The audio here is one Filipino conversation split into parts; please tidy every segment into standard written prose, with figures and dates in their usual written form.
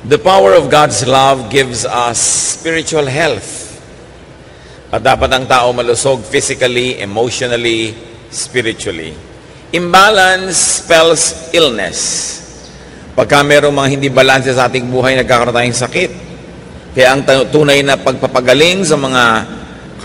The power of God's love gives us spiritual health. At dapat ang tao malusog physically, emotionally, spiritually. Imbalance spells illness. Pagka mayroong mga hindi balanse sa ating buhay, nagkakaroon tayong sakit. Kaya ang tunay na pagpapagaling sa mga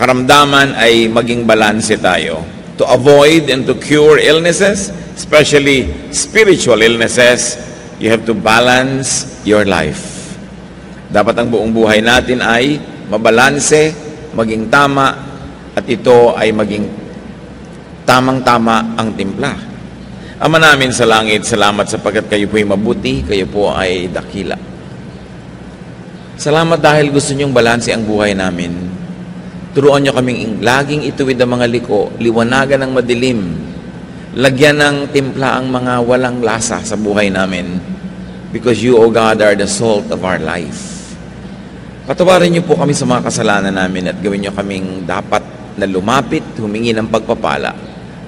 karamdaman ay maging balanse tayo. To avoid and to cure illnesses, especially spiritual illnesses, you have to balance your life. Dapat ang buong buhay natin ay mabalanse, maging tama, at ito ay maging tamang-tama ang timpla. Ama namin sa langit, salamat sapagkat kayo po ay mabuti, kayo po ay dakila. Salamat dahil gusto niyong balanse ang buhay namin. Turuan niyo kaming laging ituwid ang mga liko, liwanagan ng madilim, lagyan ng timpla ang mga walang lasa sa buhay namin. Because you, O God, are the salt of our life. Patawarin niyo po kami sa mga kasalanan namin at gawin niyo kaming dapat na lumapit, humingi ng pagpapala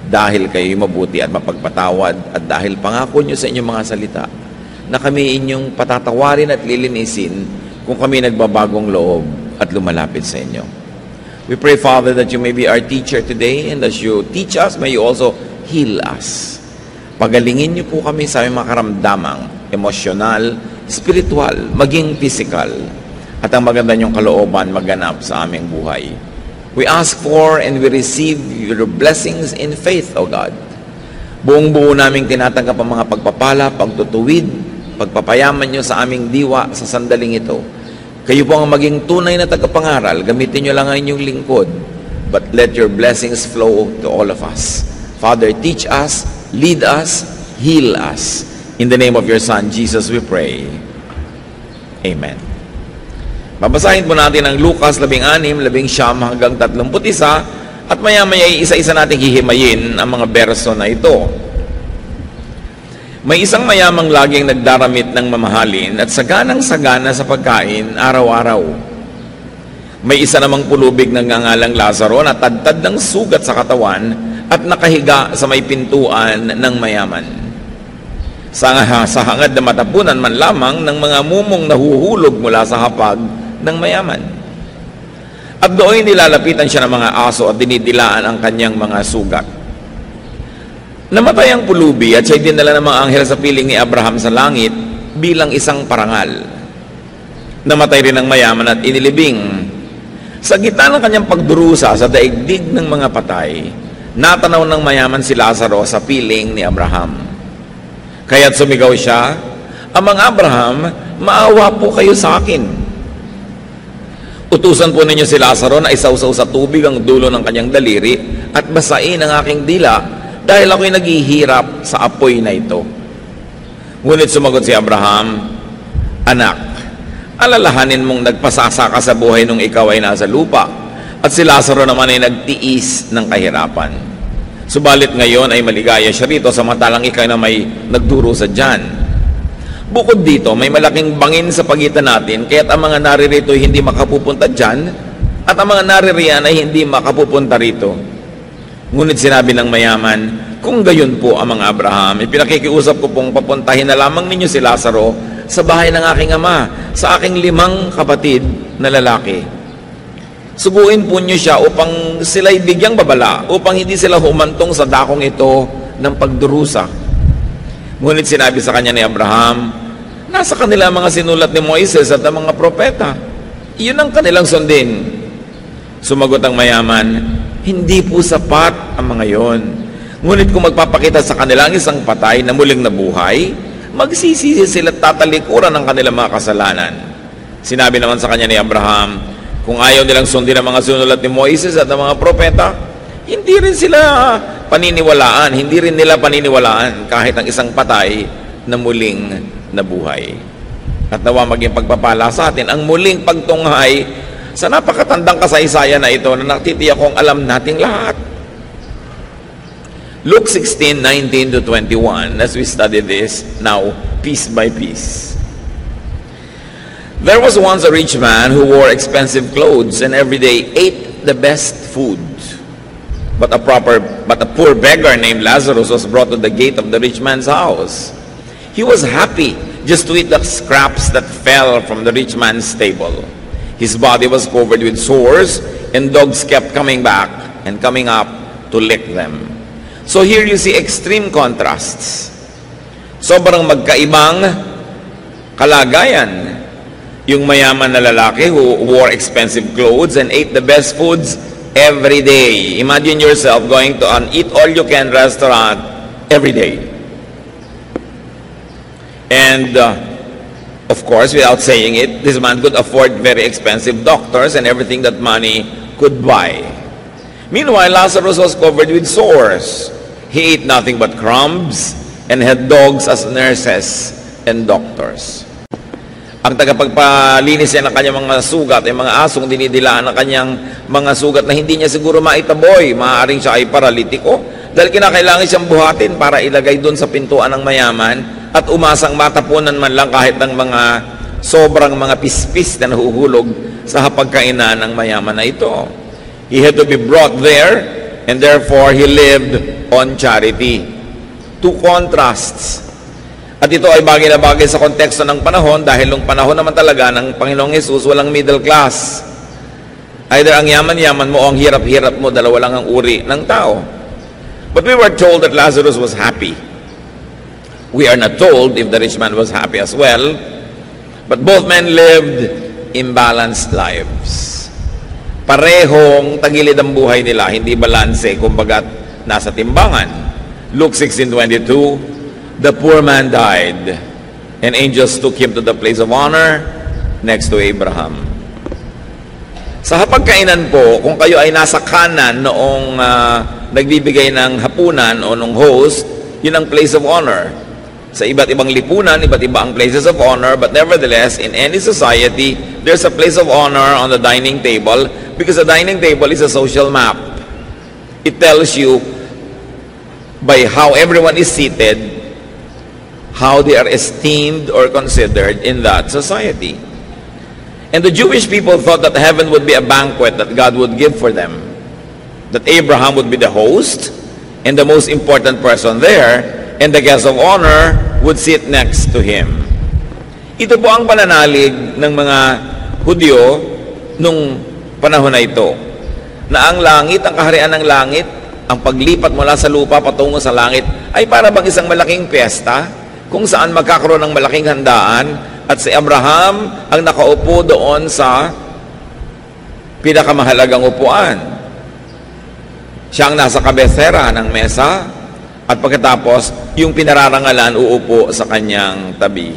dahil kayo'y mabuti at mapagpatawad at dahil pangako niyo sa inyong mga salita na kami inyong patatawarin at lilinisin kung kami nagbabagong loob at lumalapit sa inyo. We pray, Father, that you may be our teacher today and as you teach us, may you also heal us. Pagalingin niyo po kami sa aming mga karamdamang emosyonal, spiritual, maging physical, at ang maganda niyong kalooban maganap sa aming buhay. We ask for and we receive your blessings in faith, O God. Buong buo naming tinatanggap ang mga pagpapala, pagtutuwid, pagpapayaman niyo sa aming diwa sa sandaling ito. Kayo po ang maging tunay na tagapangaral, gamitin niyo lang ang inyong lingkod, but let your blessings flow to all of us. Father, teach us, lead us, heal us. In the name of your Son, Jesus, we pray. Amen. Babasahin po natin ang Lucas 16, 19 hanggang 31 at maya-maya isa-isa nating hihimayin ang mga berso na ito. May isang mayamang laging nagdaramit ng mamahalin at saganang-sagana sa pagkain araw-araw. May isa namang pulubig ng ngangalang Lazaro na tadtad ng sugat sa katawan at nakahiga sa may pintuan ng mayaman. Sa hangad na matapunan man lamang ng mga mumong nahuhulog mula sa hapag ng mayaman. At doon nilalapitan siya ng mga aso at dinidilaan ang kanyang mga sugat. Namatay ang pulubi at siya'y dinala ng mga anghel sa piling ni Abraham sa langit bilang isang parangal. Namatay rin ang mayaman at inilibing. Sa gitna ng kanyang pagdurusa sa daigdig ng mga patay, natanaw ng mayaman si Lazaro sa piling ni Abraham. Kaya't sumigaw siya, Amang Abraham, maawa po kayo sa akin. Utusan po ninyo si Lazaro na isawsaw sa tubig ang dulo ng kanyang daliri at basain ang aking dila dahil ako'y naghihirap sa apoy na ito. Ngunit sumagot si Abraham, Anak, alalahanin mong nagpasasa ka sa buhay nung ikaw ay nasa lupa at si Lazaro naman ay nagtiis ng kahirapan. Subalit ngayon ay maligaya siya rito samantalang ikaw na may nagdurusa dyan. Bukod dito, may malaking bangin sa pagitan natin kaya't ang mga naririto ay hindi makapupunta dyan at ang mga naririyan ay hindi makapupunta rito. Ngunit sinabi ng mayaman, kung gayon po ang mga Abraham, ipinakikiusap ko pong papuntahin na lamang ninyo si Lazaro sa bahay ng aking ama, sa aking 5 kapatid na lalaki. Subuin po niyo siya upang sila'y bigyang babala, upang hindi sila humantong sa dakong ito ng pagdurusa. Ngunit sinabi sa kanya ni Abraham, nasa kanila mga sinulat ni Moises at ang mga propeta. Iyon ang kanilang sundin. Sumagot ang mayaman, hindi po sapat ang mga yon. Ngunit kung magpapakita sa kanila ang isang patay na muling nabuhay, magsisisi sila at tatalikuran ng kanilang mga kasalanan. Sinabi naman sa kanya ni Abraham, kung ayaw nilang sundin ang mga sinulat ni Moises at ang mga propeta, hindi rin nila paniniwalaan kahit ang isang patay na muling nabuhay. At nawa maging pagpapala sa atin ang muling pagtunghay sa napakatandang kasaysayan na ito na natitiyak kong alam nating lahat. Luke 16, 19 to 21, as we study this now piece by piece. There was once a rich man who wore expensive clothes and every day ate the best food. But a poor beggar named Lazarus was brought to the gate of the rich man's house. He was happy just to eat the scraps that fell from the rich man's table. His body was covered with sores, and dogs kept coming back and coming up to lick them. So here you see extreme contrasts. Sobrang magkaibang kalagayan. Yung mayaman na lalaki who wore expensive clothes and ate the best foods every day. Imagine yourself going to an eat-all-you-can restaurant every day. And, of course, without saying it, this man could afford very expensive doctors and everything that money could buy. Meanwhile, Lazarus was covered with sores. He ate nothing but crumbs and had dogs as nurses and doctors. Ang tagapagpalinis niya ng kanyang mga sugat ay mga asong dinidilaan ng kanyang mga sugat na hindi niya siguro maitaboy. Maaaring siya ay paralitiko dahil kinakailangan siyang buhatin para ilagay doon sa pintuan ng mayaman at umasang matapunan man lang kahit ng mga sobrang mga pispis na nahuhulog sa hapagkainan ng mayaman na ito. He had to be brought there and therefore he lived on charity. Two contrasts. At ito ay bagay na bagay sa konteksto ng panahon dahil nung panahon naman talaga ng Panginoong Hesus, walang middle class. Either ang yaman-yaman mo o ang hirap-hirap mo, dalawa lang ang uri ng tao. But we were told that Lazarus was happy. We are not told if the rich man was happy as well, but both men lived imbalanced lives. Parehong tagilid ang buhay nila, hindi balanse, kumbaga nasa timbangan. Luke 16:22, the poor man died, and angels took him to the place of honor next to Abraham. Sa hapagkainan po, kung kayo ay nasa kanan noong nagbibigay ng hapunan o nung host, yun ang place of honor. Sa iba't ibang lipunan, iba't iba ang places of honor, but nevertheless, in any society, there's a place of honor on the dining table because the dining table is a social map. It tells you by how everyone is seated, how they are esteemed or considered in that society. And the Jewish people thought that heaven would be a banquet that God would give for them. That Abraham would be the host and the most important person there, and the guest of honor would sit next to him. Ito po ang pananalig ng mga Hudyo nung panahon na ito. Na ang langit, ang kaharian ng langit, ang paglipat mula sa lupa patungo sa langit, ay para bang isang malaking piyesta kung saan magkakaroon ng malaking handaan at si Abraham ang nakaupo doon sa pinakamahalagang upuan. Siya ang nasa kabesera ng mesa at pagkatapos yung pinararangalan uupo sa kanyang tabi.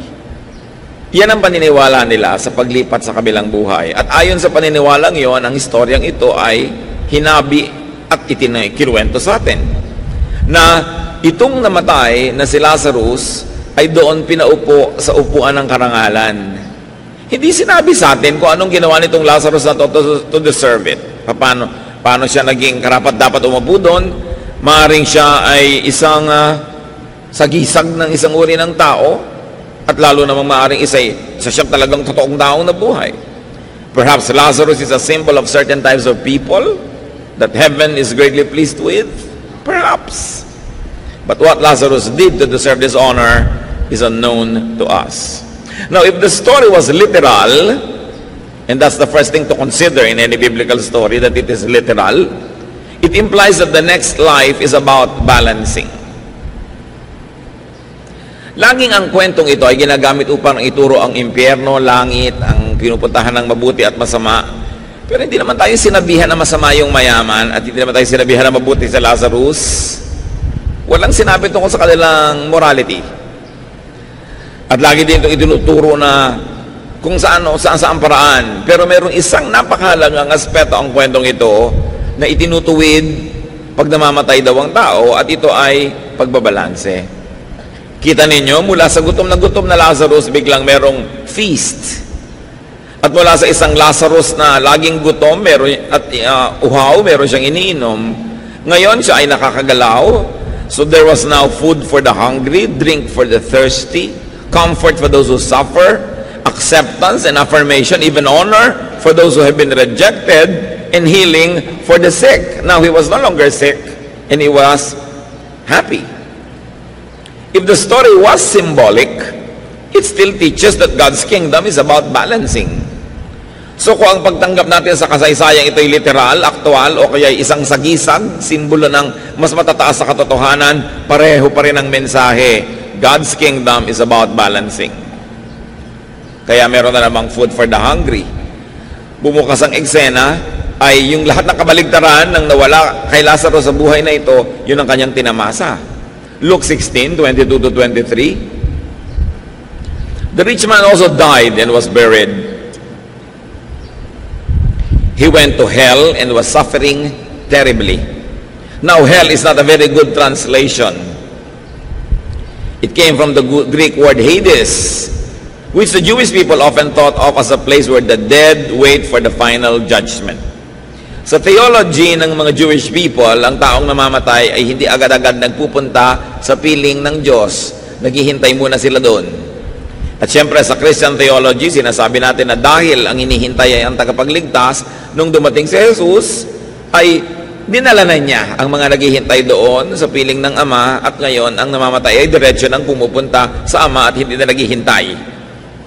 Yan ang paniniwala nila sa paglipat sa kabilang buhay. At ayon sa paniniwalang yon, ang historyang ito ay hinabi at kinuwento sa atin na itong namatay na si Lazarus ay doon pinaupo sa upuan ng karangalan. Hindi sinabi sa atin kung anong ginawa nitong Lazarus na to deserve it. Paano siya naging karapat-dapat umupo doon? Maaring siya ay isang sagisag ng isang uri ng tao at lalo namang maaring isa siyang talagang totoong taong nabuhay. Perhaps Lazarus is a symbol of certain types of people that heaven is greatly pleased with. Perhaps. But what Lazarus did to deserve this honor is unknown to us. Now, if the story was literal, and that's the first thing to consider in any biblical story, that it is literal, it implies that the next life is about balancing. Laging ang kwentong ito ay ginagamit upang ituro ang impyerno, langit, ang pinupuntahan ng mabuti at masama. Pero hindi naman tayo sinabihan na masama yung mayaman at hindi naman tayo sinabihan na mabuti sa Lazarus. Walang sinabi tungkol sa kanilang morality. At lagi din itong itinuturo na kung saan paraan. Pero mayroong isang napakahalagang aspeto ang kwentong ito na itinutuwid pag namamatay daw ang tao at ito ay pagbabalanse. Kita ninyo, mula sa gutom na Lazarus, biglang merong feast. At mula sa isang Lazarus na laging gutom at uhaw, meron siyang iniinom. Ngayon siya ay nakakagalaw. So there was now food for the hungry, drink for the thirsty, comfort for those who suffer, acceptance and affirmation, even honor for those who have been rejected, and healing for the sick. Now he was no longer sick, and he was happy. If the story was symbolic, it still teaches that God's kingdom is about balancing. So kung ang pagtanggap natin sa kasaysayang ito'y literal, aktual, o kaya isang sagisag, simbolo ng mas matataas sa katotohanan, pareho pa rin ang mensahe. God's kingdom is about balancing. Kaya meron na namang food for the hungry. Bumukas ang eksena, ay yung lahat ng kabaligtaran ng nawala kay Lazaro sa buhay na ito, yun ang kanyang tinamasa. Luke 16:22-23. The rich man also died and was buried. He went to hell and was suffering terribly. Now, hell is not a very good translation. It came from the Greek word Hades, which the Jewish people often thought of as a place where the dead wait for the final judgment. Sa theology ng mga Jewish people, ang taong namamatay ay hindi agad-agad nagpupunta sa piling ng Diyos. Naghihintay muna sila doon. At syempre sa Christian theology, sinasabi natin na dahil ang hinihintay ay ang tagapagligtas, nung dumating si Jesus, ay dinala na niya ang mga naghihintay doon sa piling ng Ama, at ngayon ang namamatay ay diretsyo nang pumupunta sa Ama at hindi na naghihintay.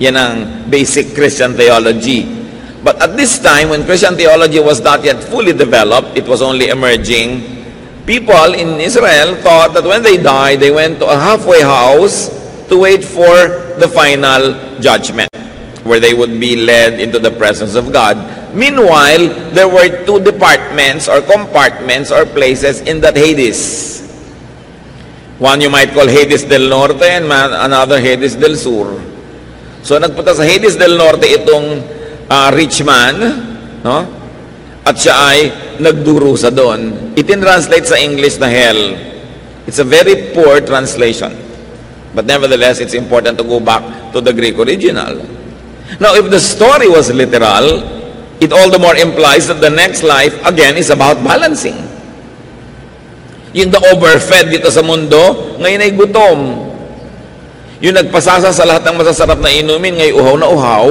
Yan ang basic Christian theology. But at this time, when Christian theology was not yet fully developed, it was only emerging, people in Israel thought that when they died, they went to a halfway house to wait for the final judgment, where they would be led into the presence of God. Meanwhile, there were two departments or compartments or places in that Hades. One you might call Hades del Norte and another Hades del Sur. So nagpunta sa Hades del Norte itong rich man, no? At siya ay nagdurusa doon. Itin-translate sa English na hell. It's a very poor translation. But nevertheless, it's important to go back to the Greek original. Now, if the story was literal, it all the more implies that the next life, again, is about balancing. Yung the overfed dito sa mundo, ngayon ay gutom. Yung nagpasasa sa lahat ng masasarap na inumin, ngayon uhaw na uhaw,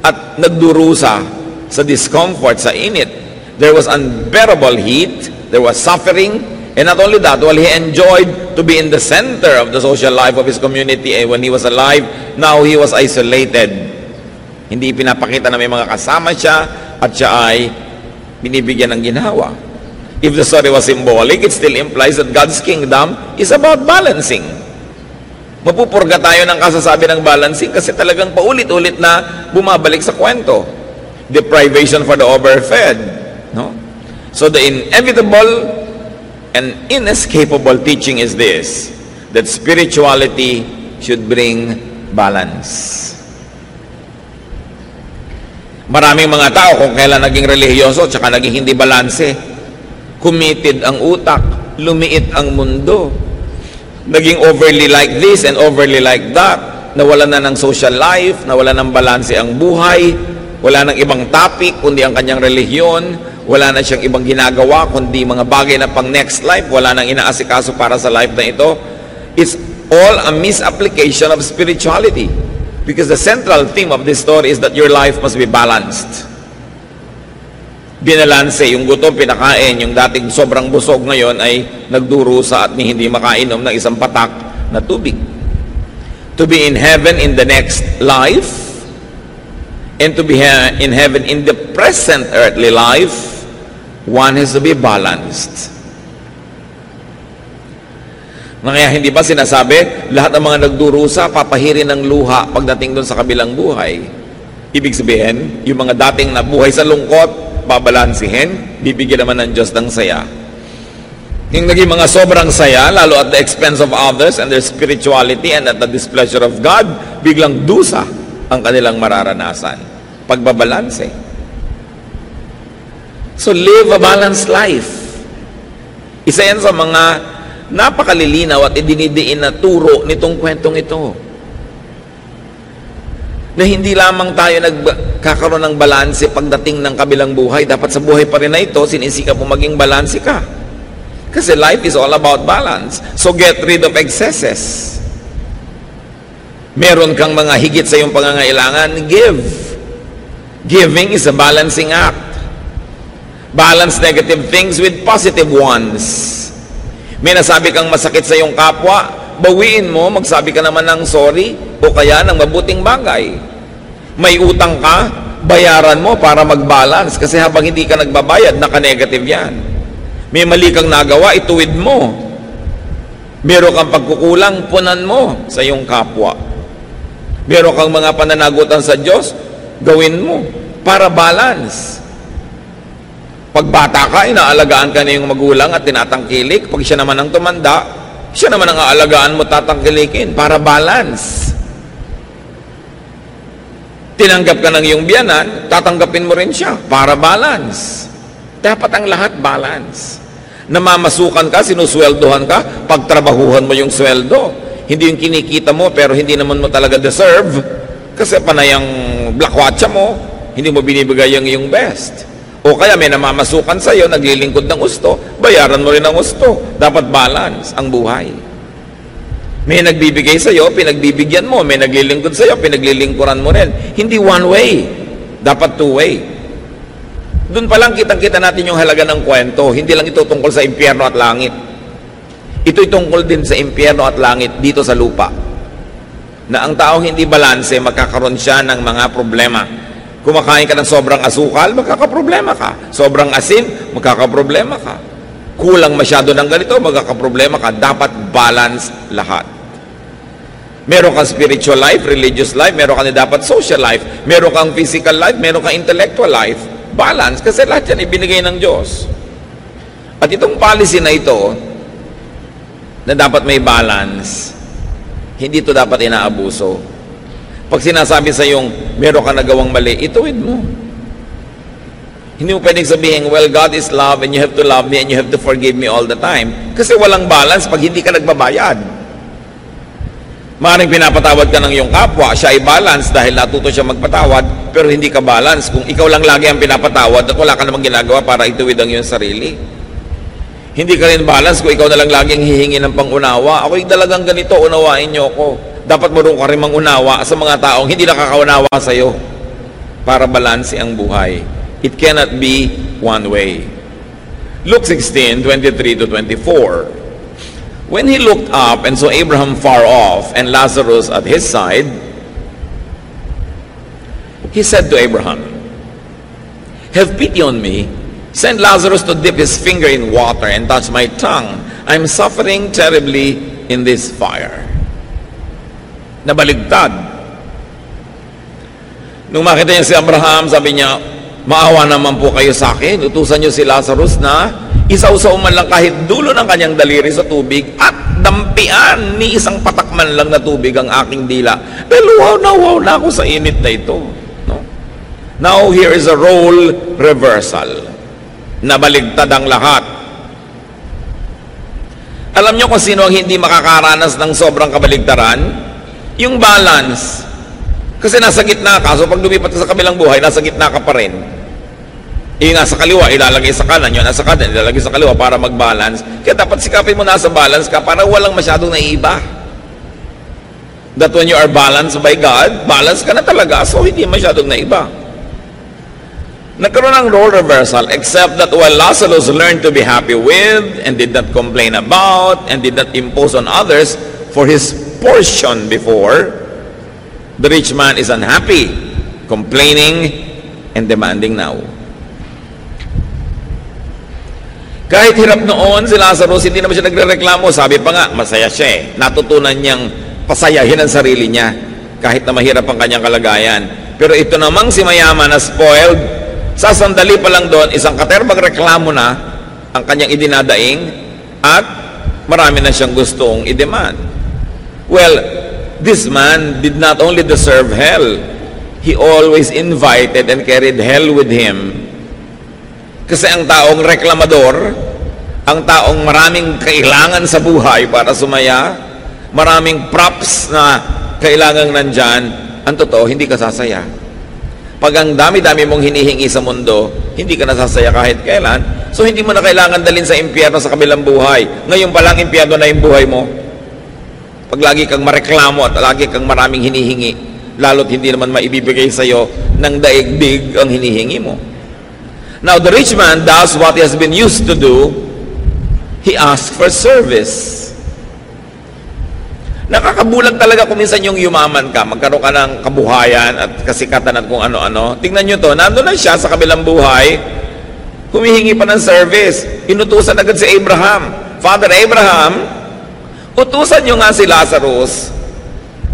at nagdurusa sa discomfort, sa init. There was unbearable heat, there was suffering, and not only that, while he enjoyed to be in the center of the social life of his community, and when he was alive, now he was isolated. Hindi pinapakita na may mga kasama siya at siya ay binibigyan ng ginhawa. If the story was symbolic, it still implies that God's kingdom is about balancing. Mapupurga tayo ng kasasabi ng balancing kasi talagang paulit-ulit na bumabalik sa kwento. Deprivation for the overfed. No? So the inevitable and inescapable teaching is this, that spirituality should bring balance. Maraming mga tao kung kailan naging relihiyoso tsaka naging hindi balanse, committed ang utak, lumiit ang mundo, naging overly like this and overly like that, nawalan na ng social life, nawalan ng balanse ang buhay, wala ng ibang topic kundi ang kanyang relihiyon, wala na siyang ibang ginagawa kundi mga bagay na pang next life, wala nang inaasikaso para sa life na ito. It's all a misapplication of spirituality, because the central theme of this story is that your life must be balanced. Binalanse, yung gutom pinakain, yung dating sobrang busog ngayon ay nagdurusa at hindi makainom ng isang patak na tubig. To be in heaven in the next life, and to be in heaven in the present earthly life, one has to be balanced. Kaya hindi ba sinasabi, lahat ng mga nagdurusa, papahirin ng luha pagdating doon sa kabilang buhay? Ibig sabihin, yung mga dating nabuhay sa lungkot, babalansihin, bibigyan naman ng Diyos ng saya. Yung naging mga sobrang saya, lalo at the expense of others and their spirituality and at the displeasure of God, biglang dusa ang kanilang mararanasan. Pagbabalanse. So live a balanced life. Isa yan sa mga napakalilinaw at idinidiin na turo nitong kwentong ito. Na hindi lamang tayo nagkakaroon ng balanse pagdating ng kabilang buhay, dapat sa buhay pa rin na ito, sinisika mo maging balanse ka. Kasi life is all about balance. So get rid of excesses. Meron kang mga higit sa iyong pangangailangan, give. Giving is a balancing act. Balance negative things with positive ones. May nasabi kang masakit sa iyong kapwa, bawiin mo, magsabi ka naman ng sorry o kaya ng mabuting bagay. May utang ka, bayaran mo para mag-balance kasi habang hindi ka nagbabayad, naka-negative yan. May mali kang nagawa, ituwid mo. Meron kang pagkukulang, punan mo sa iyong kapwa. Meron kang mga pananagutan sa Diyos, gawin mo para balance. Pag bata ka, inaalagaan ka na yung magulang at tinatangkilik. Pag siya naman ang tumanda, siya naman ang aalagaan mo, tatangkilikin para balance. Tinanggap ka ng iyong biyanan, tatanggapin mo rin siya para balance. Dapat ang lahat balance. Namamasukan ka, sinusweldohan ka, pagtrabahuhan mo yung sweldo. Hindi yung kinikita mo pero hindi naman mo talaga deserve kasi panay ang blakwatsa mo, hindi mo binibigay yung iyong best. O kaya may namamasukan sa iyo, naglilingkod ng gusto, bayaran mo rin ang gusto. Dapat balance ang buhay. May nagbibigay sa iyo, pinagbibigyan mo. May naglilingkod sa iyo, pinaglilingkuran mo rin. Hindi one way. Dapat two way. Doon pa lang kitang-kita natin yung halaga ng kwento. Hindi lang ito tungkol sa impyerno at langit. Ito'y tungkol din sa impyerno at langit dito sa lupa. Na ang taong hindi balanse, magkakaroon siya ng mga problema. Kumakain ka ng sobrang asukal, magkakaproblema ka. Sobrang asin, magkakaproblema ka. Kulang masyado ng ganito, magkakaproblema ka. Dapat balance lahat. Meron kang spiritual life, religious life, meron kang dapat social life, meron kang physical life, meron kang intellectual life. Balance, kasi lahat yan ibinigay ng Diyos. At itong policy na ito, na dapat may balance, hindi ito dapat inaabuso. Pag sinasabi sa iyong meron ka nagawang mali, ituwid mo. Hindi mo pwedeng sabihin, well, God is love and you have to love me and you have to forgive me all the time. Kasi walang balance pag hindi ka nagbabayad. Maaaring pinapatawad ka ng iyong kapwa, siya ay balance dahil natuto siya magpatawad, pero hindi ka balance kung ikaw lang lagi ang pinapatawad at wala ka namang ginagawa para ituwid ang iyong sarili. Hindi ka rin balance kung ikaw na lang laging hihingi ng pangunawa. Ako'y talagang ganito, unawain niyo ako. Dapat marunong ka rin mangunawa sa mga taong hindi nakakaunawa sa iyo para balanse ang buhay. It cannot be one way. Luke 16:23-24. When he looked up and saw Abraham far off and Lazarus at his side, he said to Abraham, "Have pity on me. Send Lazarus to dip his finger in water and touch my tongue. I'm suffering terribly in this fire." Nabaligtad. Nung makita niya si Abraham, sabi niya, maawa naman po kayo sa akin. Utusan niyo si Lazarus na isausaw man lang kahit dulo ng kanyang daliri sa tubig at dampian ni isang patakman lang na tubig ang aking dila. Pero wow na ako sa init na ito. No? Now here is a role reversal. Nabaligtad ang lahat. Alam niyo kung sino ang hindi makakaranas ng sobrang kabaligtaran? Yung balance. Kasi nasa gitna ka, so pag lumipat ka sa kabilang buhay, nasa gitna ka pa rin. Yung nasa kaliwa, ilalagay sa kanan. Yung nasa kanan, ilalagay sa kaliwa para mag-balance. Kaya dapat sikapin mo nasa balance ka para walang masyadong naiiba. That when you are balanced by God, balance ka na talaga, so hindi masyadong naiba. Nagkaroon ng role reversal, except that while Lazarus learned to be happy with, and did not complain about, and did not impose on others for his portion before, the rich man is unhappy, complaining, and demanding now. Kahit hirap noon si Lazarus, hindi naman siya nagrereklamo. Sabi pa nga, masaya siya eh. Natutunan niyang pasayahin ang sarili niya kahit na mahirap ang kanyang kalagayan. Pero ito namang si mayaman na spoiled, sa sandali pa lang doon, isang katerbang reklamo na ang kanyang idinadaing at marami na siyang gustong i-demand. Well, this man did not only deserve hell, he always invited and carried hell with him. Kasi ang taong reklamador, ang taong maraming kailangan sa buhay para sumaya, maraming props na kailangang nandyan, ang totoo, hindi ka sasaya. Pag ang dami-dami mong hinihingi sa mundo, hindi ka nasasaya kahit kailan, so hindi mo na kailangan dalhin sa impyerno sa kabilang buhay. Ngayon pa lang impyerno na yung buhay mo. Pag lagi kang mareklamo at lagi kang maraming hinihingi, lalo't hindi naman maibibigay sa iyo ng daigdig ang hinihingi mo. Now, the rich man does what he has been used to do. He asks for service. Nakakabulag talaga kung minsan yung yumaman ka, magkaroon ka ng kabuhayan at kasikatan at kung ano-ano. Tingnan nyo to, nandun na siya sa kabilang buhay, humihingi pa ng service. Inutusan agad si Abraham. Father Abraham, utusan nyo nga si Lazarus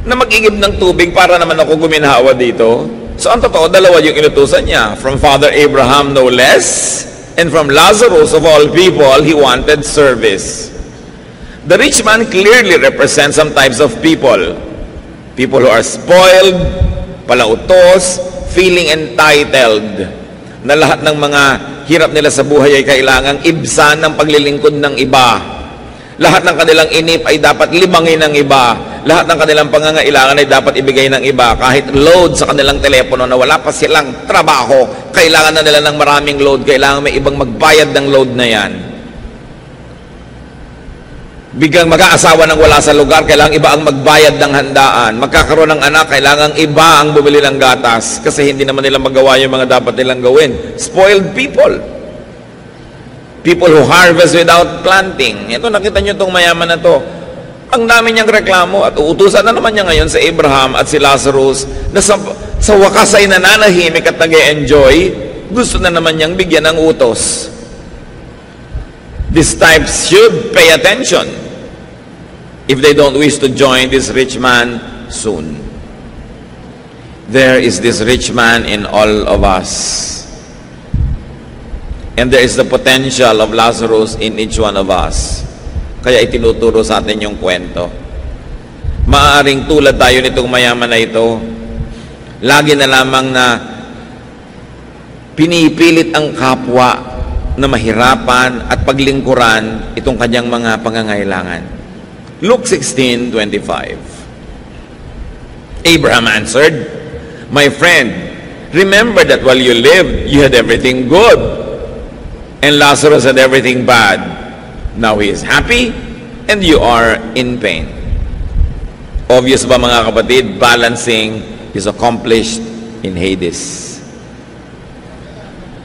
na mag-igib ng tubig para naman ako guminhawa dito. So ang totoo, dalawa yung inutusan niya. From Father Abraham no less, and from Lazarus of all people, he wanted service. The rich man clearly represents some types of people. People who are spoiled, palautos, feeling entitled. Na lahat ng mga hirap nila sa buhay ay kailangang ibsan ng paglilingkod ng iba. Lahat ng kanilang inip ay dapat libangin ng iba. Lahat ng kanilang pangangailangan ay dapat ibigay ng iba. Kahit load sa kanilang telepono na wala pa silang trabaho, kailangan na nila ng maraming load. Kailangan may ibang magbayad ng load na yan. Biglang mag-aasawa ng wala sa lugar, kailangan iba ang magbayad ng handaan. Magkakaroon ng anak, kailangan iba ang bumili ng gatas kasi hindi naman nila magawa yung mga dapat nilang gawin. Spoiled people. People who harvest without planting. Ito, nakita nyo itong mayaman na to. Ang dami niyang reklamo at uutusan na naman niya ngayon sa Abraham at si Lazarus na sa wakas ay nananahimik at nag-e-enjoy, gusto na naman niyang bigyan ng utos. These types should pay attention if they don't wish to join this rich man soon. There is this rich man in all of us. And there is the potential of Lazarus in each one of us. Kaya itinuturo sa atin yung kwento. Maaaring tulad tayo nitong mayaman na ito, lagi na lamang na pinipilit ang kapwa na mahirapan at paglingkuran itong kanyang mga pangangailangan. Luke 16:25. Abraham answered, "My friend, remember that while you lived, you had everything good, and Lazarus had everything bad. Now he is happy, and you are in pain." Obvious ba mga kapatid? Balancing is accomplished in Hades.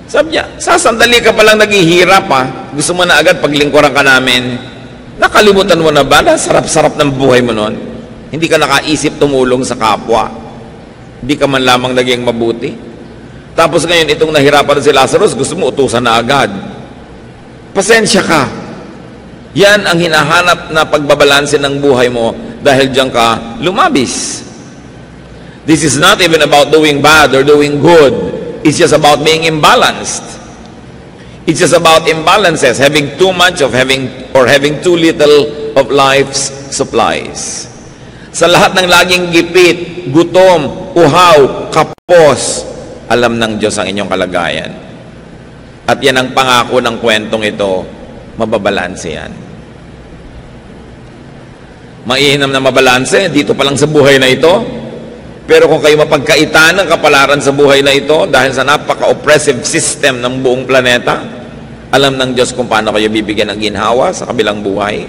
Sabi niya, sasandali ka palang naghihirap ha. Gusto mo na agad paglingkuran ka namin. Nakalimutan mo na ba na sarap-sarap ng buhay mo noon? Hindi ka nakaisip tumulong sa kapwa. Hindi ka man lamang naging mabuti. Tapos ngayon, itong nahirapan si Lazarus, gusto mo utusan na agad. Pasensya ka. Yan ang hinahanap na pagbabalanse ng buhay mo dahil diyan ka lumabis. This is not even about doing bad or doing good. It's just about being imbalanced. It's just about imbalances, having too much of having too little of life's supplies. Sa lahat ng laging gipit, gutom, uhaw, kapos, alam ng Diyos ang inyong kalagayan. At yan ang pangako ng kwentong ito, mababalanse yan. Maihinam na mabalanse, dito pa lang sa buhay na ito. Pero kung kayo mapagkaitan ng kapalaran sa buhay na ito dahil sa napaka-oppressive system ng buong planeta, alam ng Diyos kung paano kayo bibigyan ng ginhawa sa kabilang buhay.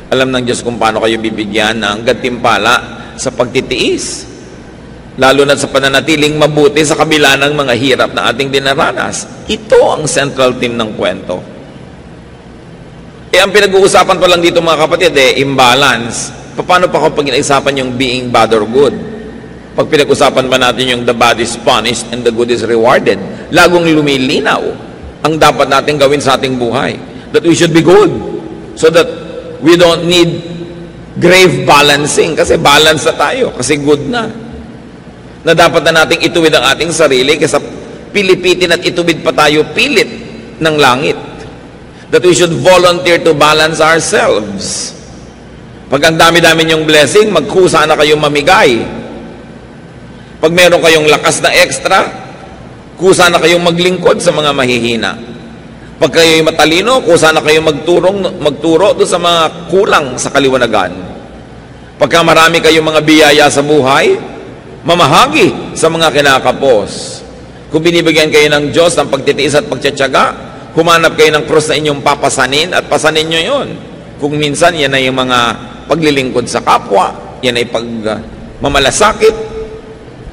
Alam ng Diyos kung paano kayo bibigyan ng gantimpala sa pagtitiis. Lalo na sa pananatiling mabuti sa kabila ng mga hirap na ating dinaranas. Ito ang central theme ng kwento. Ang pinag-uusapan pa lang dito mga kapatid, imbalance. Paano pa kung pag-inaisapan yung being bad or good? Pag pinag-usapan ba natin yung the bad is punished and the good is rewarded, lagong lumilinaw ang dapat natin gawin sa ating buhay. That we should be good. So that we don't need grave balancing. Kasi balance na tayo. Kasi good na. Na dapat na nating ituwid ang ating sarili kaysa pilipitin at ituwid pa tayo pilit ng langit. That we should volunteer to balance ourselves. Pag ang dami-dami niyong blessing, magkusa na kayong mamigay. Pag meron kayong lakas na extra, kusa na kayong maglingkod sa mga mahihina. Pag kayo'y matalino, kusa na kayong magturo doon sa mga kulang sa kaliwanagan. Pagka marami kayong mga biyaya sa buhay, mamahagi sa mga kinakapos. Kung binibigyan kayo ng Diyos ng pagtitiis at pagtsatsaga, humanap kayo ng krus na inyong papasanin at pasanin nyo yon. Kung minsan, yan ay yung mga paglilingkod sa kapwa, yan ay pagmamalasakit,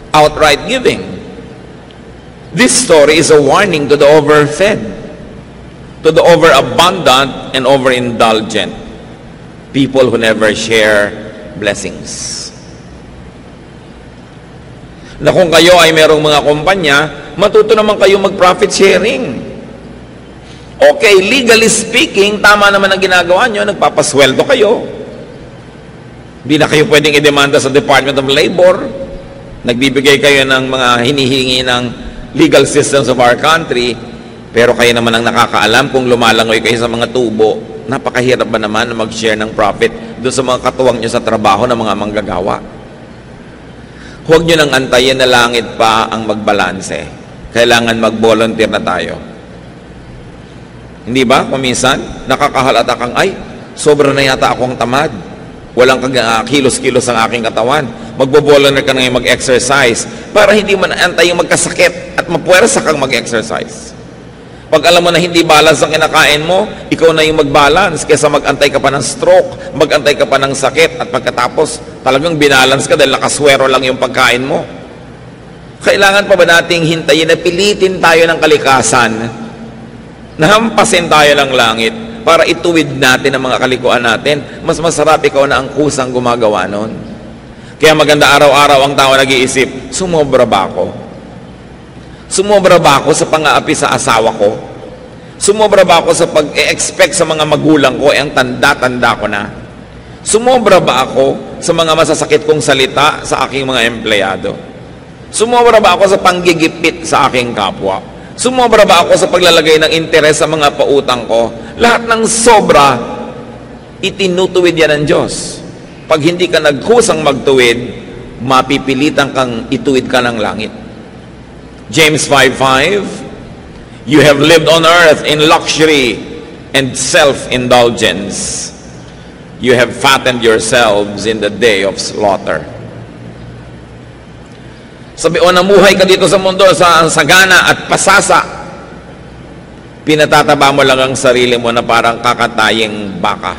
outright giving. This story is a warning to the overfed, to the overabundant and overindulgent, people who never share blessings. Na kung kayo ay merong mga kumpanya, matuto naman kayo mag-profit sharing. Okay, legally speaking, tama naman ang ginagawa nyo, nagpapasweldo kayo. Hindi na kayo pwedeng i-demanda sa Department of Labor. Nagbibigay kayo ng mga hinihingi ng legal systems of our country, pero kayo naman ang nakakaalam kung lumalangoy kayo sa mga tubo. Napakahirap ba naman na mag-share ng profit doon sa mga katuwang nyo sa trabaho ng mga manggagawa? Huwag nyo nang antayin na langit pa ang magbalanse. Kailangan mag-volunteer na tayo. Hindi ba? Kuminsan, nakakahalata kang, ay, sobra na yata akong tamad. Walang kilos-kilos ang aking katawan. Magbo-volunteer ka na ngayon mag-exercise para hindi mo naantay yung magkasakit at mapuwersa kang mag-exercise. Pag alam mo na hindi balance ang kinakain mo, ikaw na yung mag-balance kaysa mag-antay ka pa ng stroke, mag-antay ka pa ng sakit, at pagkatapos talagang binalance ka dahil nakaswero lang yung pagkain mo. Kailangan pa ba nating hintayin na pilitin tayo ng kalikasan, nahampasin tayo ng langit para ituwid natin ang mga kalikuan natin? Mas masarap ikaw na ang kusang gumagawa nun. Kaya maganda araw-araw ang tao nag-iisip, sumobra ba ako? Sumobra ba ako sa pang-aapi sa asawa ko? Sumobra ba ako sa pag-e-expect sa mga magulang ko, ang tanda-tanda ko na? Sumobra ba ako sa mga masasakit kong salita sa aking mga empleyado? Sumobra ba ako sa panggigipit sa aking kapwa? Sumobra ba ako sa paglalagay ng interes sa mga pautang ko? Lahat ng sobra, itinutuwid yan ng Diyos. Pag hindi ka nagkusang magtuwid, mapipilitan kang ituwid ka ng langit. James 5:5, you have lived on earth in luxury and self-indulgence. You have fattened yourselves in the day of slaughter. Sabi, o namuhay ka dito sa mundo sa sagana at pasasa. Pinatataba mo lang ang sarili mo na parang kakataying baka.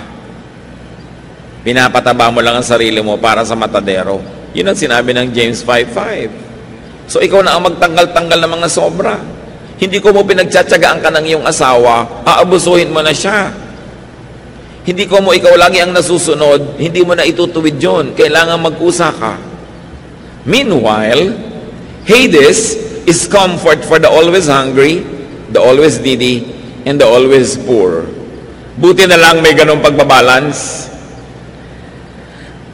Pinapataba mo lang ang sarili mo para sa matadero. Yun ang sinabi ng James 5:5. So ikaw na ang magtanggal-tanggal ng mga sobra. Hindi ko mo pinagtsatsagaan ka ng iyong asawa, aabusuhin mo na siya. Hindi ko mo ikaw lagi ang nasusunod, hindi mo na itutuwid yun. Kailangan mag-usa ka. Meanwhile, Hades is comfort for the always hungry, the always needy, and the always poor. Buti na lang may ganong pagbabalance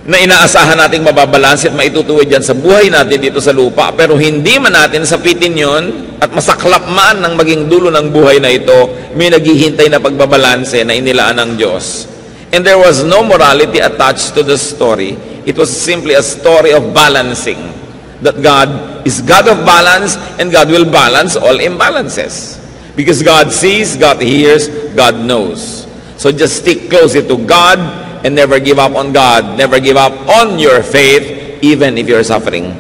na inaasahan nating mababalanse at maitutuwid yan sa buhay natin dito sa lupa. Pero hindi man natin sapitin yon at masaklap man ng maging dulo ng buhay na ito, may naghihintay na pagbabalanse na inilaan ng Diyos. And there was no morality attached to the story. It was simply a story of balancing. That God is God of balance, and God will balance all imbalances. Because God sees, God hears, God knows. So just stick closely to God, and never give up on God. Never give up on your faith, even if you're suffering.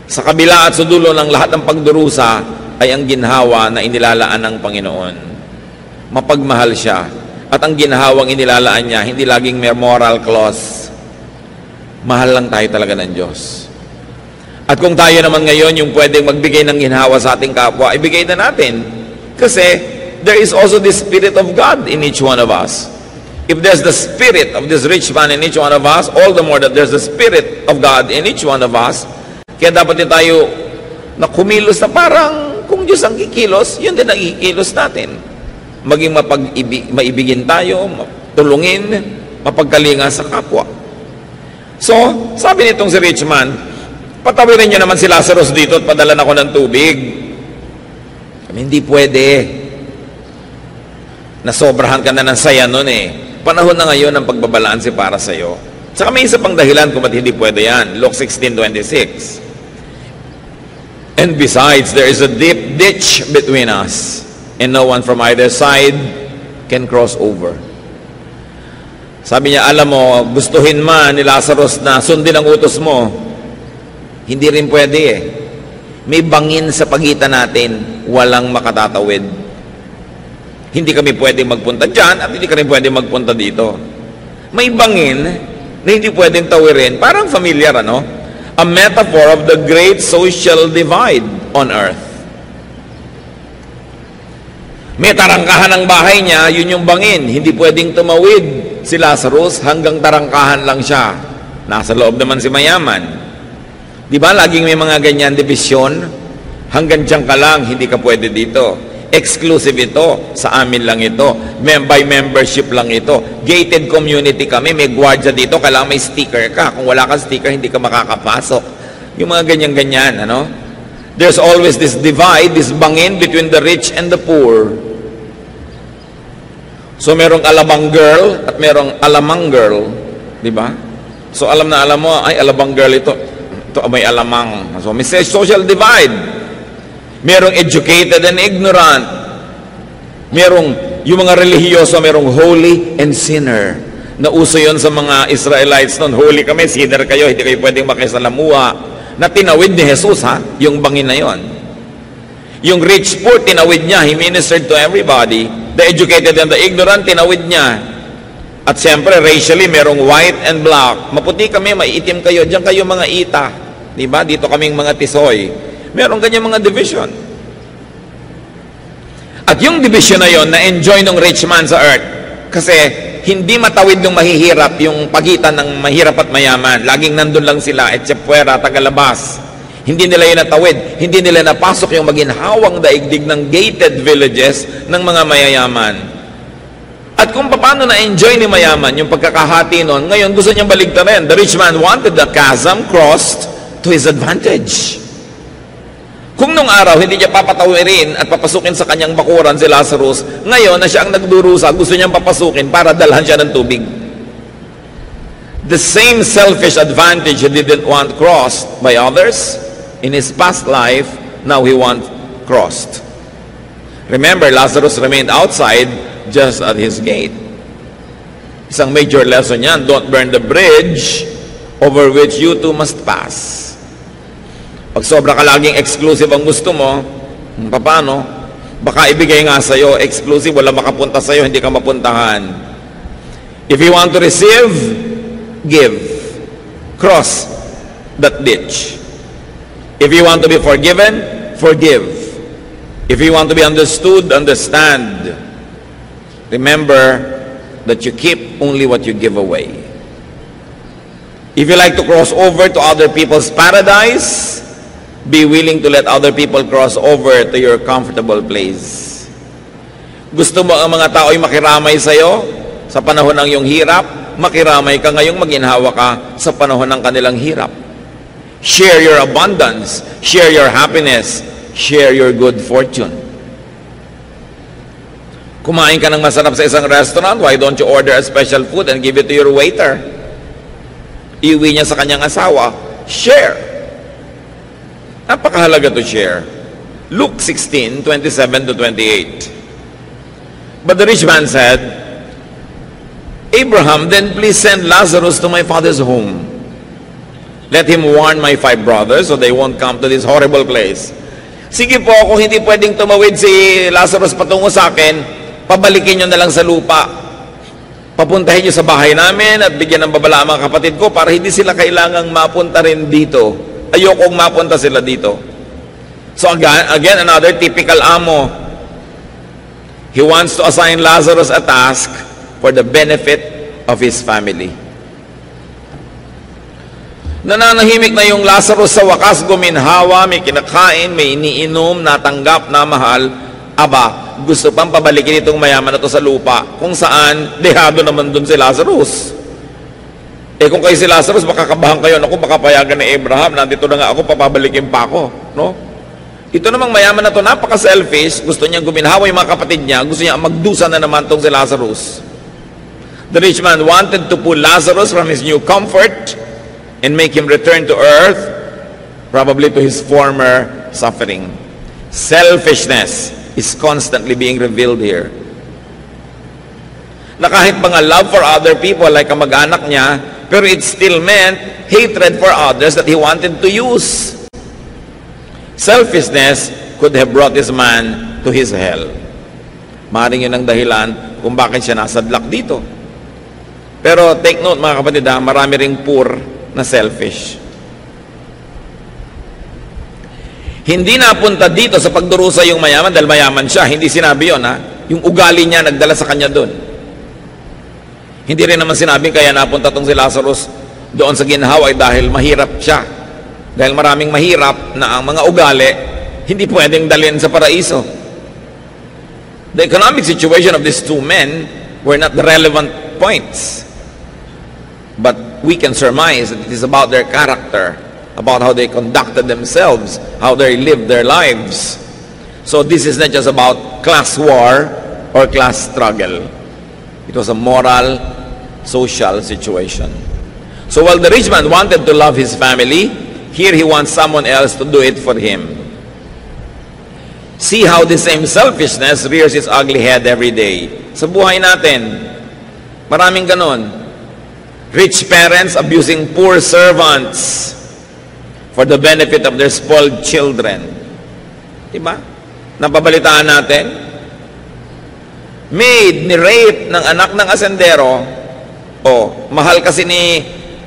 Sa kabila at sa dulo ng lahat ng pagdurusa ay ang ginhawa na inilalaan ng Panginoon. Mapagmahal siya. At ang ginhawang inilalaan niya, hindi laging may moral clause. Mahal lang tayo talaga ng Diyos. At kung tayo naman ngayon yung pwedeng magbigay ng ginhawa sa ating kapwa, ibigay na natin. Kasi there is also the Spirit of God in each one of us. If there's the Spirit of this rich man in each one of us, all the more that there's the Spirit of God in each one of us. Kaya dapat din tayo na kumilos na parang kung Diyos ang kikilos, yun din ang ikikilos natin. Maging maibigin tayo, tulungin, mapagkalinga sa kapwa. So, sabi nitong si rich man, patawirin niyo naman si Lazarus dito at padalan ako ng tubig. Hindi pwede. Nasobrahan ka na ng saya nun eh. Panahon na ngayon ng pagbabalanse para sa iyo. Saka may isa pang dahilan kung ba't hindi pwede yan. Luke 16:26. And besides, there is a deep ditch between us, and no one from either side can cross over. Sabi niya, alam mo, gustuhin man ni Lazarus na sundin ang utos mo, hindi rin pwede eh. May bangin sa pagitan natin, walang makatatawid. Hindi kami pwedeng magpunta dyan at hindi ka rin pwedeng magpunta dito. May bangin na hindi pwedeng tawirin. Parang familiar, ano? A metaphor of the great social divide on earth. May tarangkahan ng bahay niya, yun yung bangin. Hindi pwedeng tumawid Si Lazarus, hanggang tarangkahan lang siya. Nasa loob naman si mayaman. Di ba, laging may mga ganyan division? Hanggang diyan ka lang, hindi ka pwede dito. Exclusive ito, sa amin lang ito. By membership lang ito. Gated community kami, may gwardiya dito, kailangan may sticker ka. Kung wala kang sticker, hindi ka makakapasok. Yung mga ganyan-ganyan, ano? There's always this divide, this bangin between the rich and the poor. So merong alabang girl at merong alamang girl, di ba? So alam na alam mo, ay alabang girl ito may alamang. So may social divide. Merong educated and ignorant. Merong yung mga relihiyoso, merong holy and sinner. Nauso yon sa mga Israelites noon. Holy kami, sinner kayo, hindi kayo pwedeng makisalamuha. Na tinawid ni Jesus, ha? Yung bangin na yon. Yung rich poor, tinawid niya. He ministered to everybody. The educated and the ignorant, tinawid niya. At siyempre, racially, merong white and black. Maputi kami, maiitim kayo. Diyan kayo mga ita. Diba? Dito kaming mga tisoy. Merong ganyan mga division. At yung division na yon, na-enjoy ng rich man sa earth. Kasi, hindi matawid ng mahihirap yung pagitan ng mahirap at mayaman. Laging nandun lang sila, etsepuera, tagalabas. Hindi nila yun natawid. Hindi nila napasok yung maginhawang daigdig ng gated villages ng mga mayayaman. At kung paano na-enjoy ni mayaman yung pagkakahati nun, ngayon gusto niyang baligtarin. The rich man wanted the chasm crossed to his advantage. Kung nung araw, hindi niya papatawirin at papasukin sa kanyang bakuran si Lazarus, ngayon na siya ang nagdurusa, gusto niyang papasukin para dalhan siya ng tubig. The same selfish advantage he didn't want crossed by others, in his past life, now he wants crossed. Remember, Lazarus remained outside just at his gate. Isang major lesson yan, don't burn the bridge over which you too must pass. Pag sobra ka laging exclusive ang gusto mo, paano? Baka ibigay nga sa'yo, exclusive, wala makapunta sa'yo, hindi ka mapuntahan. If you want to receive, give. Cross that ditch. If you want to be forgiven, forgive. If you want to be understood, understand. Remember that you keep only what you give away. If you like to cross over to other people's paradise, be willing to let other people cross over to your comfortable place. Gusto mo ang mga tao ay makiramay sa'yo sa panahon ng iyong hirap, makiramay ka ngayong maginhawa ka sa panahon ng kanilang hirap. Share your abundance, share your happiness, share your good fortune. Kumain ka ng masarap sa isang restaurant, why don't you order a special food and give it to your waiter? Iuwi niya sa kanyang asawa, share. Napakahalaga to share. Luke 16:27-28. But the rich man said, Abraham, then please send Lazarus to my father's home. Let him warn my 5 brothers so they won't come to this horrible place. Sige po, kung hindi pwedeng tumawid si Lazarus patungo sa akin, pabalikin nyo na lang sa lupa. Papuntahin nyo sa bahay namin at bigyan ng babala ang mga kapatid ko para hindi sila kailangang mapunta rin dito. Ayokong mapunta sila dito. So again, another typical amo. He wants to assign Lazarus a task for the benefit of his family. Nananahimik na yung Lazarus sa wakas, guminhawa, may kinakain, may iniinom, natanggap na mahal. Aba, gusto pang pabalikin itong mayaman na to sa lupa, kung saan dehado naman dun si Lazarus. Kung kayo si Lazarus, makakabahan kayo, naku, baka payagan ni Abraham, nandito na nga ako, papabalikin pa ako. No? Ito namang mayaman na to, napaka-selfish, gusto niyang guminhawa yung mga kapatid niya, gusto niya magdusa na naman tong si Lazarus. The rich man wanted to pull Lazarus from his new comfort and make him return to earth, probably to his former suffering. Selfishness is constantly being revealed here. Na kahit mga love for other people, like kamag-anak niya, pero it still meant hatred for others that he wanted to use. Selfishness could have brought this man to his hell. Maaaring yun ang dahilan kung bakit siya nasadlak dito. Pero take note mga kapatid, marami ring poor na selfish. Hindi napunta dito sa pagdurusa yung mayaman dahil mayaman siya. Hindi sinabi yun, ha? Yung ugali niya nagdala sa kanya doon. Hindi rin naman sinabing kaya napunta tong si Lazarus doon sa ginhawa ay dahil mahirap siya. Dahil maraming mahirap na ang mga ugali hindi pwedeng dalhin sa paraiso. The economic situation of these two men were not the relevant points. But we can surmise that it is about their character, about how they conducted themselves, how they lived their lives. So this is not just about class war or class struggle. It was a moral, social situation. So while the rich man wanted to love his family, here he wants someone else to do it for him. See how the same selfishness rears its ugly head every day. Sa buhay natin, maraming ganon. Rich parents abusing poor servants for the benefit of their spoiled children. Diba? Napabalitaan natin. Maid ni-rape ng anak ng asendero. Mahal kasi ni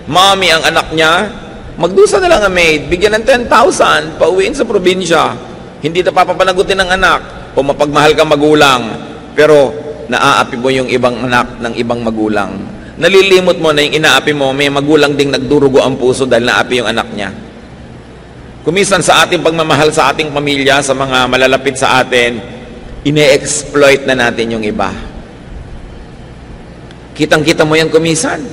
mommy ang anak niya. Magdusa na lang ang maid. Bigyan ng 10,000. Pauwiin sa probinsya. Hindi na papapanagutin ng anak. O mapagmahal kang magulang. Pero naaapi mo yung ibang anak ng ibang magulang. Nalilimot mo na yung inaapi mo, may magulang ding nagdurugo ang puso dahil naapi yung anak niya. Kumisan sa ating pagmamahal sa ating pamilya, sa mga malalapit sa atin, ine-exploit na natin yung iba. Kitang-kita mo yan kumisan.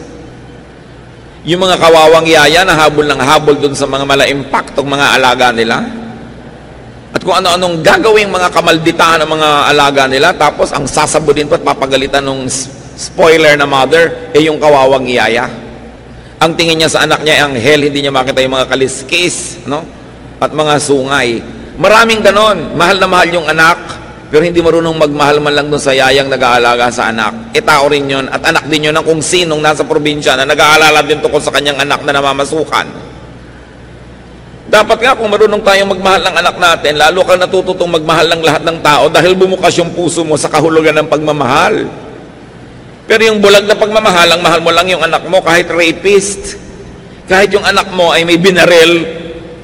Yung mga kawawang yaya na habol ng habol dun sa mga mala-impactong mga alaga nila. At kung ano-anong gagawing mga kamalditahan ng mga alaga nila, tapos ang sasabudin pa at papagalitan ng spoiler na mother, yung kawawang iyaya. Ang tingin niya sa anak niya ay anghel, hindi niya makita yung mga kaliskis, no? At mga sungay. Maraming ganon. Mahal na mahal yung anak, pero hindi marunong magmahal man lang dun sa yayang nag-aalaga sa anak. Tao rin yun, at anak din yun ng kung sinong nasa probinsya na nag-aalala din tungkol sa kanyang anak na namamasukan. Dapat nga kung marunong tayong magmahal ng anak natin, lalo kang natututong magmahal ng lahat ng tao dahil bumukas yung puso mo sa kahulugan ng pagmamahal. Pero yung bulag na pagmamahal, ang mahal mo lang yung anak mo kahit rapist. Kahit yung anak mo ay may binaril,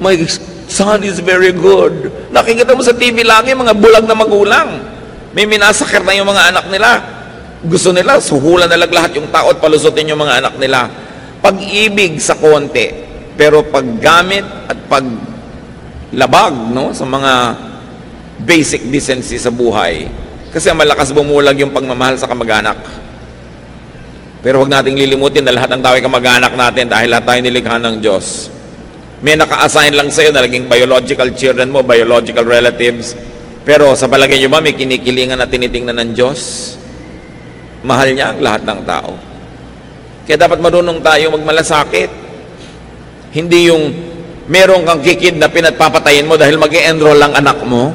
my son is very good. Nakikita mo sa TV lagi mga bulag na magulang. May minasakir na yung mga anak nila. Gusto nila, suhulan na lang lahat yung tao at palusutin yung mga anak nila. Pag-ibig sa konti. Pero paggamit at paglabag, no, sa mga basic decency sa buhay. Kasi malakas bumulag yung pagmamahal sa kamag-anak. Pero huwag nating lilimutin na lahat ng tao ay kamag-anak natin dahil lahat tayo nilikha ng Diyos. May naka-assign lang sa'yo na naging biological children mo, biological relatives. Pero sa palagay nyo ba may kinikilingan at tinitingnan ng Diyos? Mahal niya ang lahat ng tao. Kaya dapat marunong tayo magmalasakit. Hindi yung meron kang kikidnapin at papatayin mo dahil mag-e-enroll lang anak mo.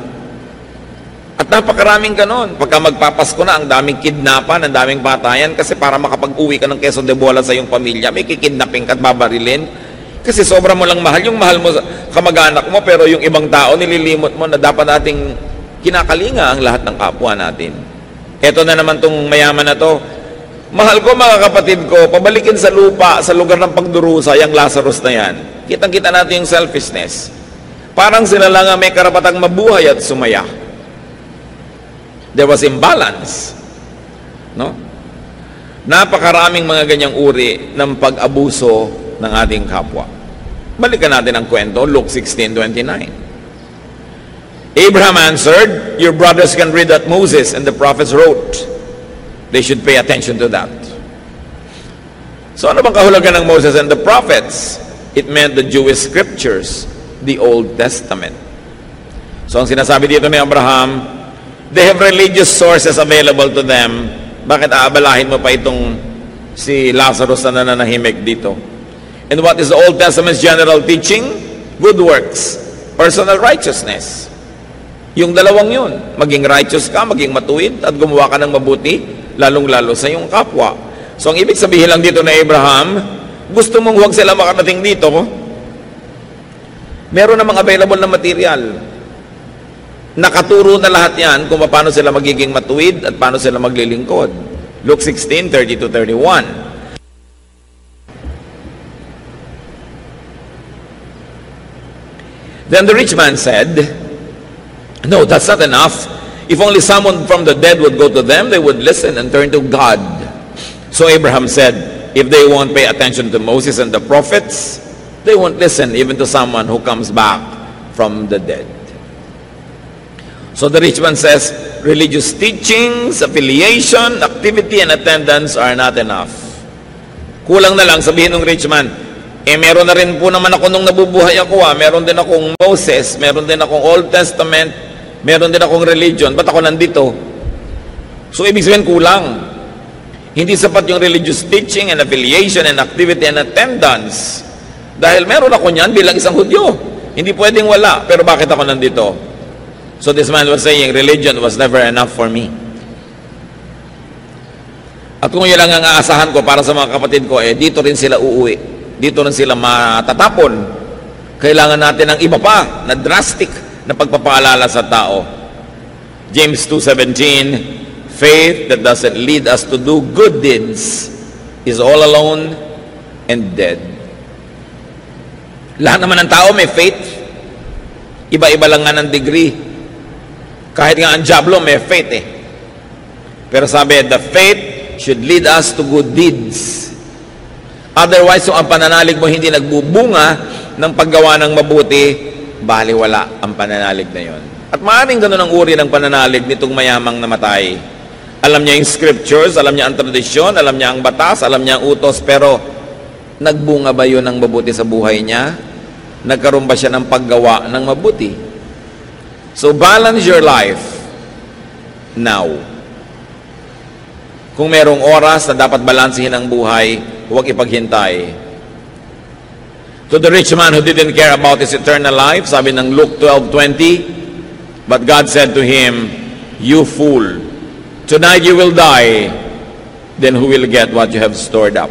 At napakaraming ganon. Pagka magpapasko na, ang daming kidnapan, ang daming patayan, kasi para makapag-uwi ka ng Quezon de Bola sa iyong pamilya, may kikidnapin ka at babarilin. Kasi sobra mo lang mahal. Yung mahal mo kamag-anak mo, pero yung ibang tao, nililimot mo na dapat nating kinakalinga ang lahat ng kapwa natin. Eto na naman tong mayaman na to. Mahal ko mga kapatid ko, pabalikin sa lupa, sa lugar ng pagdurusa, yung Lazarus na yan. Kitang-kita natin yung selfishness. Parang sila lang ang may karapatang mabuhay at sumaya. There was imbalance. No? Napakaraming mga ganyang uri ng pag-abuso ng ating kapwa. Balikan natin ang kwento, Luke 16:29. Abraham answered, "Your brothers can read that Moses and the prophets wrote. They should pay attention to that." So ano bang kahulugan ng Moses and the prophets? It meant the Jewish scriptures, the Old Testament. So ang sinasabi dito ni Abraham, they have religious sources available to them. Bakit aabalahin mo pa itong si Lazarus na nananahimik dito? And what is the Old Testament's general teaching? Good works, personal righteousness. Yung dalawang yun, maging righteous ka, maging matuwid, at gumawa ka ng mabuti, lalong-lalo sa iyong kapwa. So ang ibig sabihin lang dito na Abraham, gusto mong huwag sila makarating dito, meron namang available na material. Nakaturo na lahat yan kung paano sila magiging matuwid at paano sila maglilingkod. Luke 16:30-31. Then the rich man said, "No, that's not enough. If only someone from the dead would go to them, they would listen and turn to God." So So Abraham said, if they won't pay attention to Moses and the prophets, they won't listen even to someone who comes back from the dead. So the rich man says, religious teachings, affiliation, activity, and attendance are not enough. Kulang na lang, sabihin ng rich man, meron na rin po naman ako nung nabubuhay ako. Meron din akong Moses, meron din akong Old Testament, meron din akong religion. Ba't ako nandito? So ibig sabihin kulang. Hindi sapat yung religious teaching and affiliation and activity and attendance. Dahil meron ako niyan bilang isang Hudyo. Hindi pwedeng wala. Pero bakit ako nandito? So this man was saying, religion was never enough for me. At kung yun lang ang aasahan ko para sa mga kapatid ko, dito rin sila uuwi. Dito rin sila matatapon. Kailangan natin ng iba pa na drastic na pagpapaalala sa tao. James 2:17, faith that doesn't lead us to do good deeds is all alone and dead. Lahat naman ng tao may faith. Iba-iba lang nga ng degree. Kahit nga ang Diablo may faith Pero sabi, the faith should lead us to good deeds. Otherwise, kung ang pananalig mo hindi nagbubunga ng paggawa ng mabuti, baliwala ang pananalig na yon. At maaaring ganun ang uri ng pananalig nitong mayamang namatay. Alam niya yung scriptures, alam niya ang tradisyon, alam niya ang batas, alam niya ang utos, pero nagbunga ba yun ng mabuti sa buhay niya? Nagkaroon ba siya ng paggawa ng mabuti? So balance your life now. Kung merong oras na dapat balansehin ang buhay, huwag ipaghintay. To the rich man who didn't care about his eternal life, sabi ng Luke 12:20, but God said to him, you fool, tonight you will die, then who will get what you have stored up?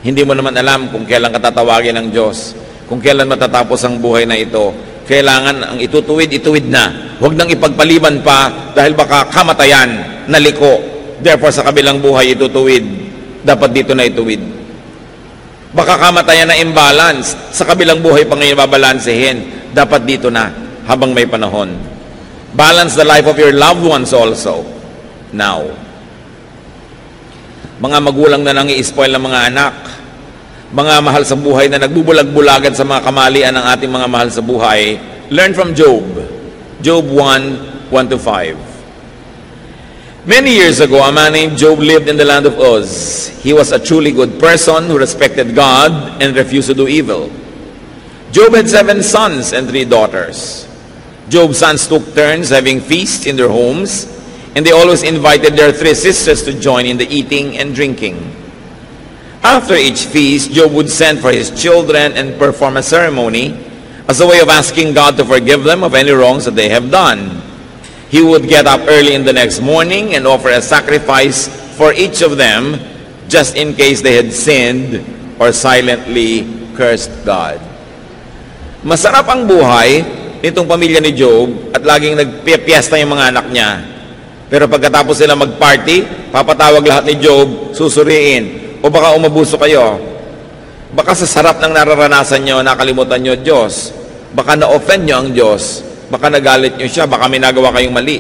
Hindi mo naman alam kung kailan katatawagin ng Diyos, kung kailan matatapos ang buhay na ito. Kailangan ang itutuwid na. Huwag nang ipagpaliban pa dahil baka kamatayan, naliko. Therefore, sa kabilang buhay itutuwid. Dapat dito na ituwid. Baka kamatayan na imbalance. Sa kabilang buhay pa ngayon babalansehin. Dapat dito na habang may panahon. Balance the life of your loved ones also. Now. Mga magulang na nang i-spoil ng mga anak. Mga mahal sa buhay na nagbubulag-bulagan sa mga kamalian ng ating mga mahal sa buhay. Learn from Job. Job 1:1-5. Many years ago, a man named Job lived in the land of Uz. He was a truly good person who respected God and refused to do evil. Job had 7 sons and 3 daughters. Job's sons took turns having feasts in their homes, and they always invited their 3 sisters to join in the eating and drinking. After each feast, Job would send for his children and perform a ceremony as a way of asking God to forgive them of any wrongs that they have done. He would get up early in the next morning and offer a sacrifice for each of them, just in case they had sinned or silently cursed God. Masarap ang buhay nitong pamilya ni Job at laging nagpipiesta yung mga anak niya. Pero pagkatapos sila mag-party, papatawag lahat ni Job, susuriin, o baka umabuso kayo. Baka sa sarap ng nararanasan nyo, nakalimutan nyo Diyos. Baka na-offend nyo ang Diyos. Baka nagalit nyo siya, baka may nagawa kayong mali.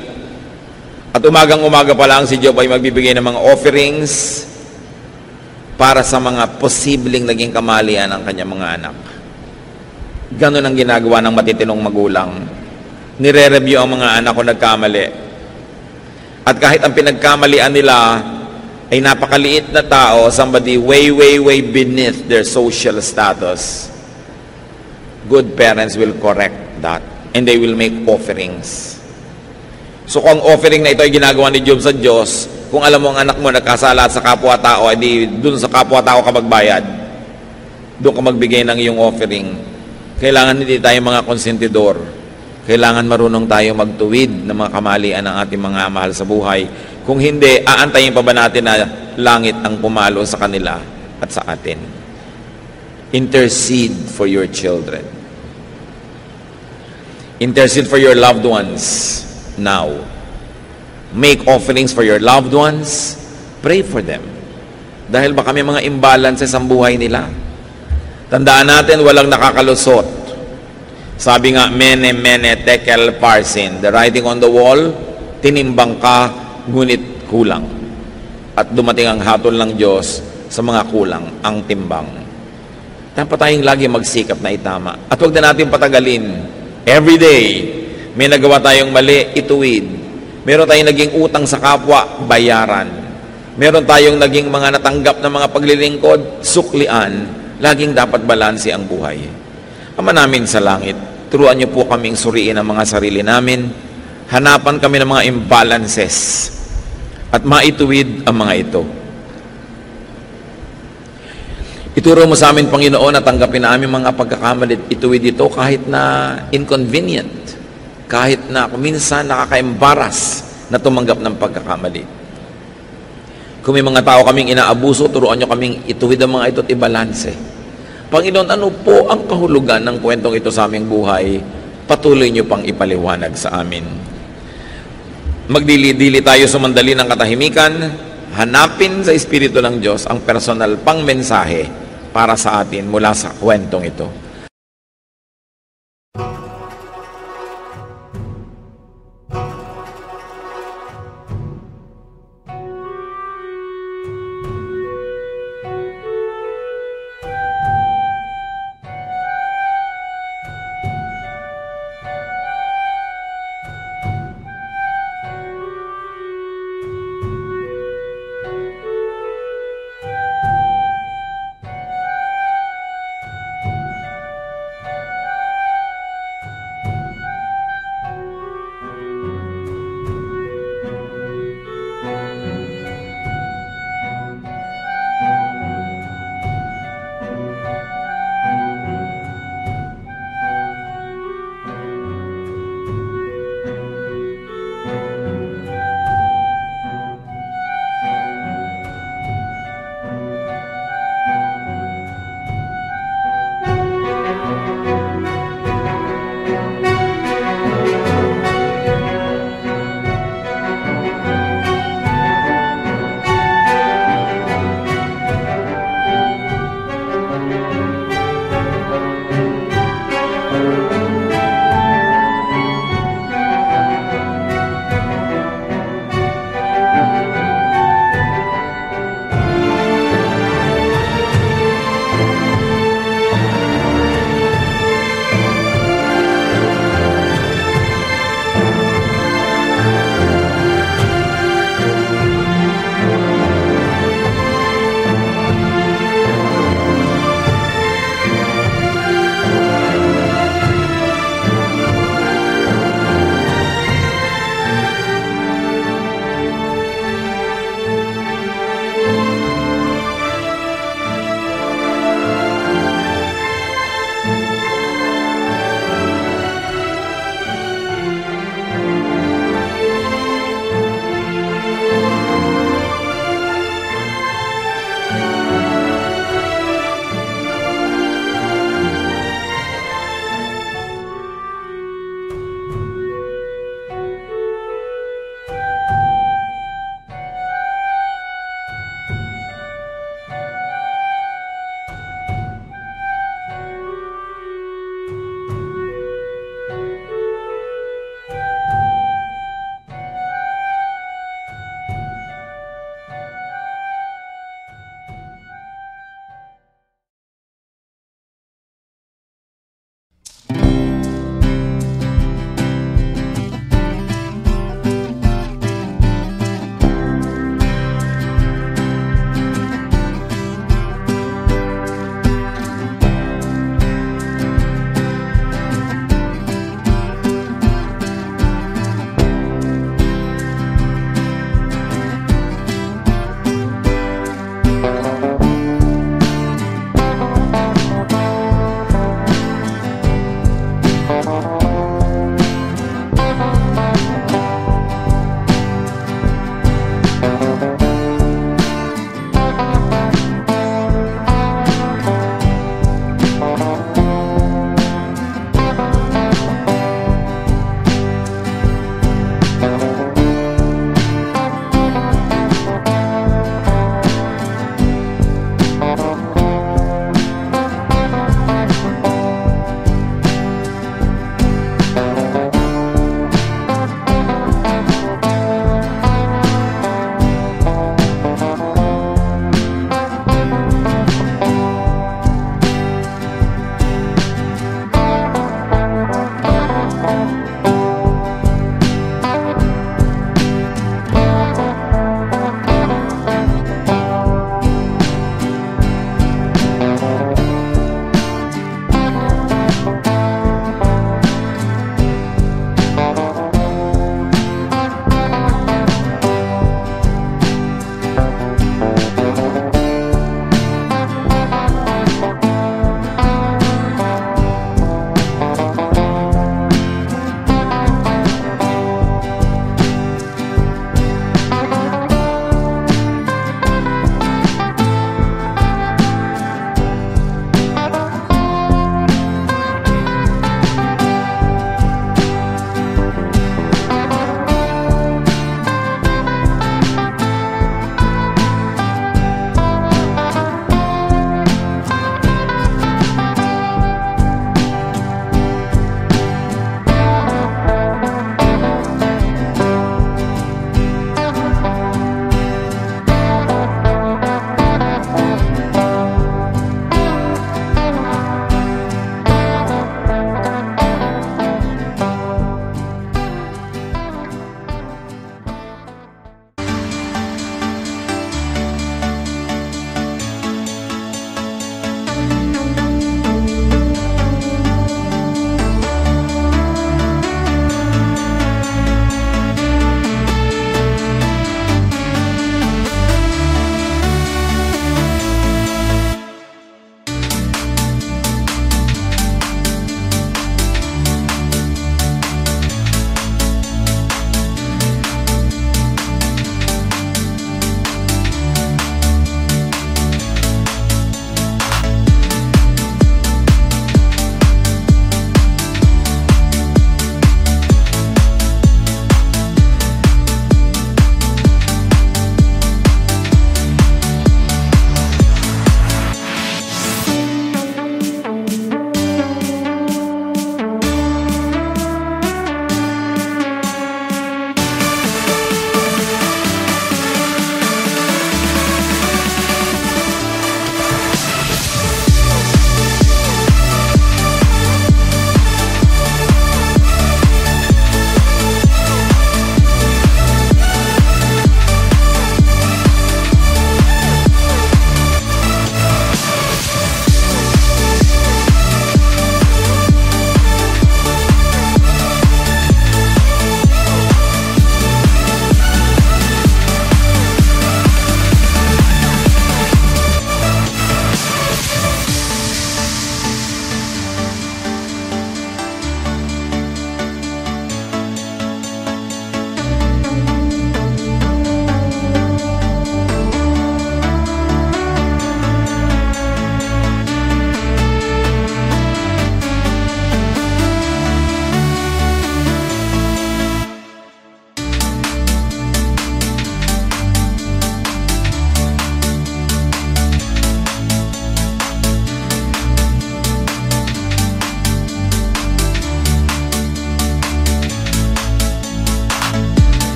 At umagang-umaga pa lang si Job ay magbibigay ng mga offerings para sa mga posibleng naging kamalian ng kanyang mga anak. Ganon ang ginagawa ng matitinong magulang. Nire-review ang mga anak kung nagkamali. At kahit ang pinagkamalian nila ay napakaliit na tao, somebody way beneath their social status, good parents will correct that. And they will make offerings. So kung ang offering na ito ay ginagawa ni Job sa Diyos, kung alam mo ang anak mo nagkasala sa kapwa-tao, edi dun sa kapwa-tao ka magbayad. Doon ka magbigay ng iyong offering. Kailangan hindi tayo mga konsentidor. Kailangan marunong tayo magtuwid ng mga kamalian ng ating mga mahal sa buhay. Kung hindi, aantayin pa ba natin na langit ang pumalo sa kanila at sa atin? Intercede for your children. Intercede for your loved ones now. Make offerings for your loved ones. Pray for them. Dahil baka may mga imbalances ang buhay nila. Tandaan natin, walang nakakalusot. Sabi nga, mene tekel parsin. The writing on the wall, tinimbang ka, ngunit kulang. at dumating ang hatol ng Diyos sa mga kulang, ang timbang. Dapat tayong lagi magsikap na itama. At huwag na natin patagalin. Every day, may nagawa tayong mali, ituwid. Meron tayong naging utang sa kapwa, bayaran. Meron tayong naging mga natanggap na mga paglilingkod, suklian. Laging dapat balanse ang buhay. Ama namin sa langit, turuan niyo po kaming suriin ang mga sarili namin. Hanapan kami ng mga imbalances at maituwid ang mga ito. Ituro mo sa amin, Panginoon, na tanggapin na aming mga pagkakamali. Ituwid ito kahit na inconvenient, kahit na minsan nakaka-embaras na tumanggap ng pagkakamali. Kung may mga tao kaming inaabuso, turuan nyo kaming ituwid ang mga ito at ibalanse. Panginoon, ano po ang kahulugan ng kwentong ito sa aming buhay? Patuloy nyo pang ipaliwanag sa amin. Magdili-dili tayo sa mandali ng katahimikan, hanapin sa Espiritu ng Diyos ang personal pang mensahe para sa atin mula sa kwentong ito.